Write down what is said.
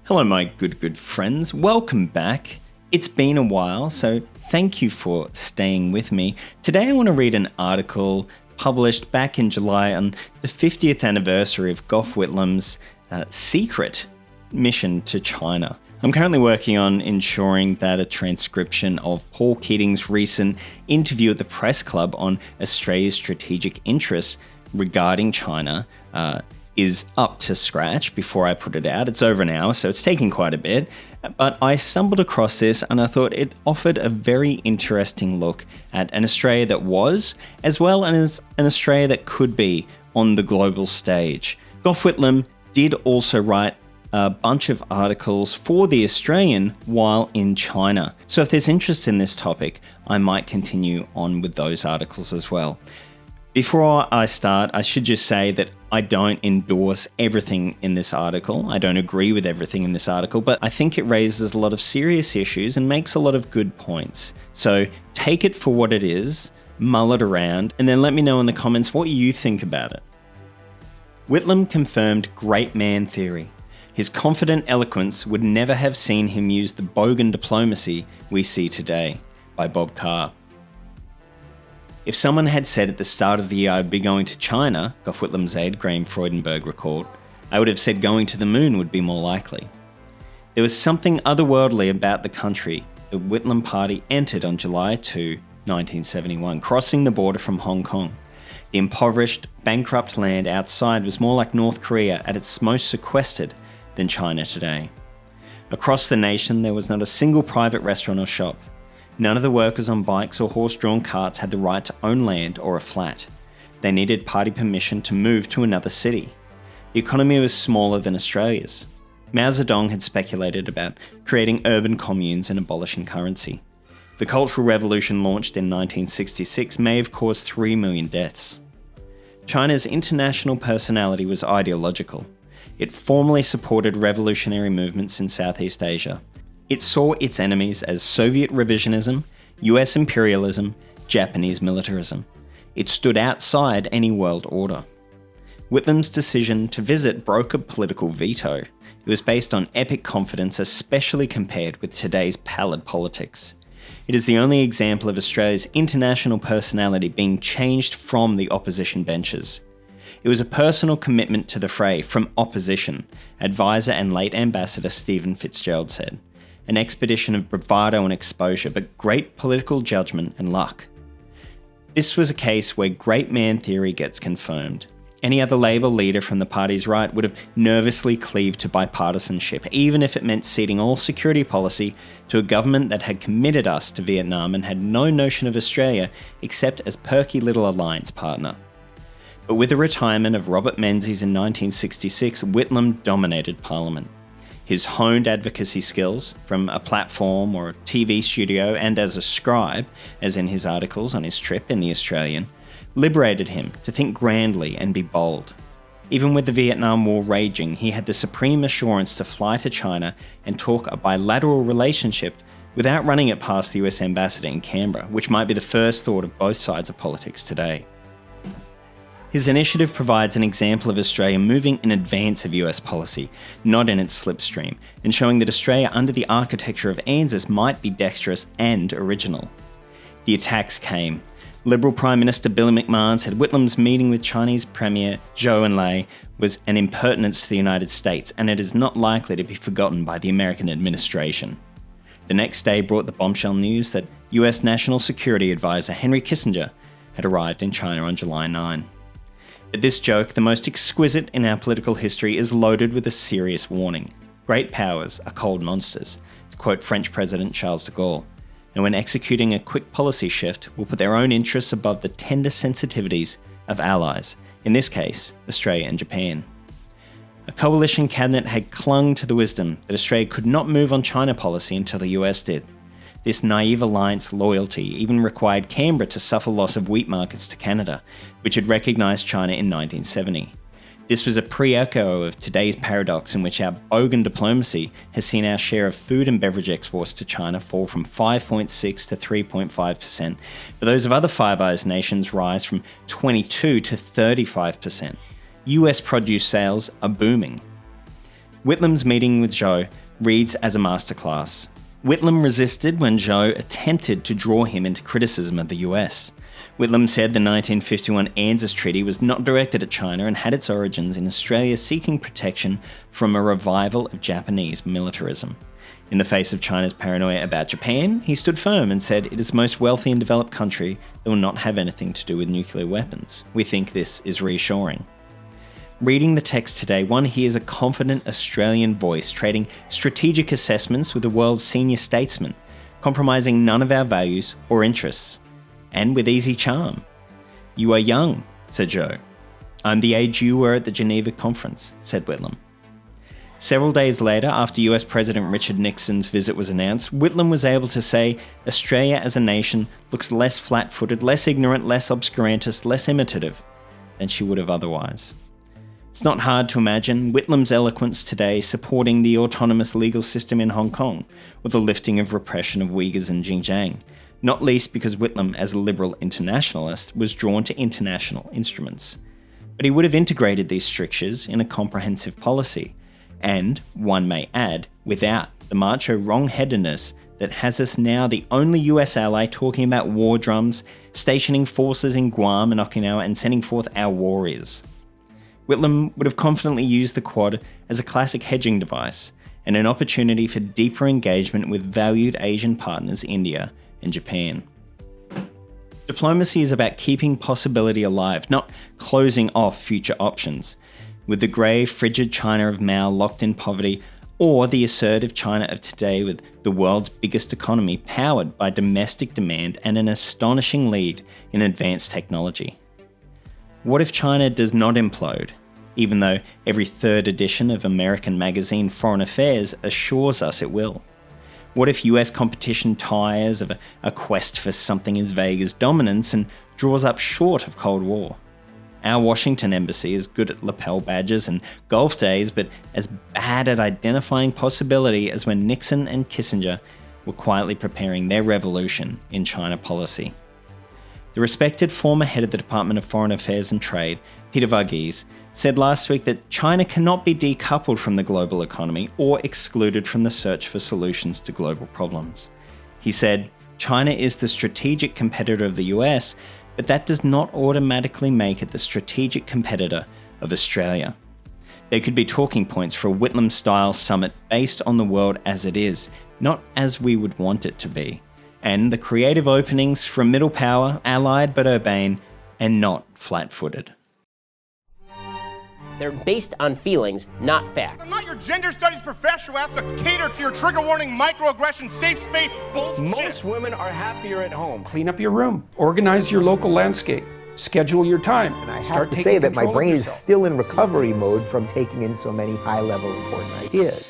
Hello, my good friends. Welcome back. It's been a while, so thank you for staying with me. Today I want to read an article published back in July on the 50th anniversary of Gough Whitlam's secret mission to China. I'm currently working on ensuring that a transcription of Paul Keating's recent interview at the Press Club on Australia's strategic interests regarding China is up to scratch before I put it out. It's over an hour, so it's taking quite a bit. But I stumbled across this and I thought it offered a very interesting look at an Australia that was, as well as an Australia that could be on the global stage. Gough Whitlam did also write a bunch of articles for The Australian while in China. So if there's interest in this topic, I might continue on with those articles as well. Before I start, I should just say that I don't endorse everything in this article. I don't agree with everything in this article, but I think it raises a lot of serious issues and makes a lot of good points. So take it for what it is, mull it around, and then let me know in the comments what you think about it. Whitlam confirmed great man theory. His confident eloquence would never have seen him use the bogan diplomacy we see today, by Bob Carr. If someone had said at the start of the year I'd be going to China, Gough Whitlam's aide Graham Freudenberg recalled, I would have said going to the moon would be more likely. There was something otherworldly about the country the Whitlam party entered on July 2, 1971, crossing the border from Hong Kong. The impoverished, bankrupt land outside was more like North Korea at its most sequestered than China today. Across the nation, there was not a single private restaurant or shop. None of the workers on bikes or horse-drawn carts had the right to own land or a flat. They needed party permission to move to another city. The economy was smaller than Australia's. Mao Zedong had speculated about creating urban communes and abolishing currency. The Cultural Revolution launched in 1966 may have caused 3 million deaths. China's international personality was ideological. It formally supported revolutionary movements in Southeast Asia. It saw its enemies as Soviet revisionism, US imperialism, Japanese militarism. It stood outside any world order. Whitlam's decision to visit broke a political veto. It was based on epic confidence, especially compared with today's pallid politics. It is the only example of Australia's international personality being changed from the opposition benches. It was a personal commitment to the fray from opposition, advisor and late ambassador Stephen Fitzgerald said. An expedition of bravado and exposure, but great political judgment and luck. This was a case where great man theory gets confirmed. Any other Labor leader from the party's right would have nervously cleaved to bipartisanship, even if it meant ceding all security policy to a government that had committed us to Vietnam and had no notion of Australia except as perky little alliance partner. But with the retirement of Robert Menzies in 1966, Whitlam dominated Parliament. His honed advocacy skills, from a platform or a TV studio and as a scribe, as in his articles on his trip in The Australian, liberated him to think grandly and be bold. Even with the Vietnam War raging, he had the supreme assurance to fly to China and talk a bilateral relationship without running it past the US ambassador in Canberra, which might be the first thought of both sides of politics today. His initiative provides an example of Australia moving in advance of US policy, not in its slipstream, and showing that Australia under the architecture of ANZUS might be dexterous and original. The attacks came. Liberal Prime Minister Billy McMahon said Whitlam's meeting with Chinese Premier Zhou Enlai was an impertinence to the United States, and it is not likely to be forgotten by the American administration. The next day brought the bombshell news that US National Security Advisor Henry Kissinger had arrived in China on July 9. But this joke, the most exquisite in our political history, is loaded with a serious warning. Great powers are cold monsters, to quote French President Charles de Gaulle, and when executing a quick policy shift, will put their own interests above the tender sensitivities of allies, in this case, Australia and Japan. A coalition cabinet had clung to the wisdom that Australia could not move on China policy until the US did. This naive alliance loyalty even required Canberra to suffer loss of wheat markets to Canada, which had recognised China in 1970. This was a pre-echo of today's paradox in which our bogan diplomacy has seen our share of food and beverage exports to China fall from 5.6 to 3.5%, but those of other Five Eyes nations rise from 22 to 35%. US produce sales are booming. Whitlam's meeting with Zhou reads as a masterclass. Whitlam resisted when Zhou attempted to draw him into criticism of the US. Whitlam said the 1951 ANZUS Treaty was not directed at China and had its origins in Australia seeking protection from a revival of Japanese militarism. In the face of China's paranoia about Japan, he stood firm and said it is the most wealthy and developed country that will not have anything to do with nuclear weapons. We think this is reassuring. Reading the text today, one hears a confident Australian voice trading strategic assessments with the world's senior statesman, compromising none of our values or interests, and with easy charm. "You are young," said Zhou. "I'm the age you were at the Geneva conference," said Whitlam. Several days later, after US President Richard Nixon's visit was announced, Whitlam was able to say Australia as a nation looks less flat-footed, less ignorant, less obscurantist, less imitative than she would have otherwise. It's not hard to imagine Whitlam's eloquence today supporting the autonomous legal system in Hong Kong or the lifting of repression of Uyghurs in Xinjiang, not least because Whitlam, as a liberal internationalist, was drawn to international instruments. But he would have integrated these strictures in a comprehensive policy, and, one may add, without the macho wrong-headedness that has us now the only US ally talking about war drums, stationing forces in Guam and Okinawa and sending forth our warriors. Whitlam would have confidently used the Quad as a classic hedging device and an opportunity for deeper engagement with valued Asian partners India and Japan. Diplomacy is about keeping possibility alive, not closing off future options. With the grey, frigid China of Mao locked in poverty, or the assertive China of today with the world's biggest economy powered by domestic demand and an astonishing lead in advanced technology. What if China does not implode, even though every third edition of American magazine Foreign Affairs assures us it will? What if US competition tires of a quest for something as vague as dominance and draws up short of Cold War? Our Washington embassy is good at lapel badges and golf days, but as bad at identifying possibility as when Nixon and Kissinger were quietly preparing their revolution in China policy. The respected former head of the Department of Foreign Affairs and Trade, Peter Varghese, said last week that China cannot be decoupled from the global economy or excluded from the search for solutions to global problems. He said, "China is the strategic competitor of the US, but that does not automatically make it the strategic competitor of Australia." There could be talking points for a Whitlam-style summit based on the world as it is, not as we would want it to be, and the creative openings from middle power, allied but urbane, and not flat-footed. They're based on feelings, not facts. I'm not your gender studies professor who has to cater to your trigger warning, microaggression, safe space bullshit. Most women are happier at home. Clean up your room, organize your local landscape, schedule your time. And I have to say that my brain is still in recovery mode from taking in so many high-level important ideas.